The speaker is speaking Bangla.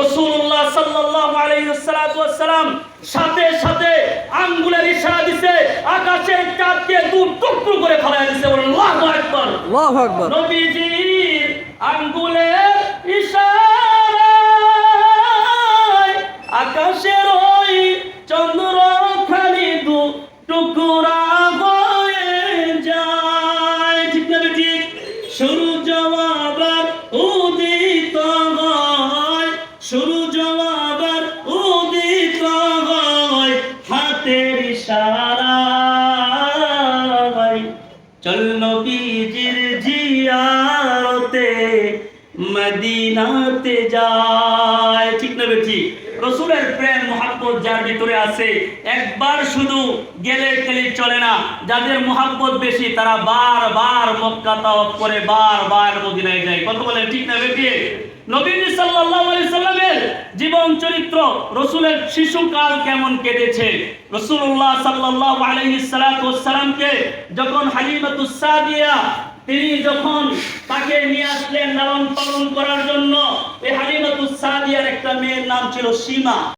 রাসূলুল্লাহ সাল্লাল্লাহু আলাইহি ওয়াসাল্লাম সাথে সাথে আঙ্গুলের ইশারা দিছে, আকাশের চাঁদকে দু টুকরো করে ফেলায় দিছে। বলেন আল্লাহু আকবার। আল্লাহু আকবার। নবীজির আঙ্গুলের ইশারায় আকাশের ওই চন্দ্র খালি দু টুকরা হয়ে যায়। ঠিক না ঠিক? সূর্য আবার উদিত হয়, সূর্য আবার উদিত হয় হাতের ইশারায়। চল নবীজির জিয়ারতে মদিনাতে যায়। ঠিক না ঠিক? রাসূলের প্রেম মুহাব্বত যার ভিতরে আছে, একবার শুধু গেলে খেলে চলে না। যাদের মুহাব্বত বেশি তারা বারবার মক্কা তাওয়াফ করে বারবার মদিনায় যায়। কথা বলেন ঠিক না বেটি? নবীজি সাল্লাল্লাহু আলাইহি সাল্লামের জীবন চরিত্র, রাসূলের শিশুকাল কেমন কেটেছে। রাসূলুল্লাহ সাল্লাল্লাহু আলাইহি সাল্লামকে যখন হালিমাতুস সাদিয়া তিনি যখন তাকে নিয়ে আসলেন লালন পালন করার জন্য, এই হালিমাতুস সাদিয়ার একটা মেয়ের নাম ছিল সীমা।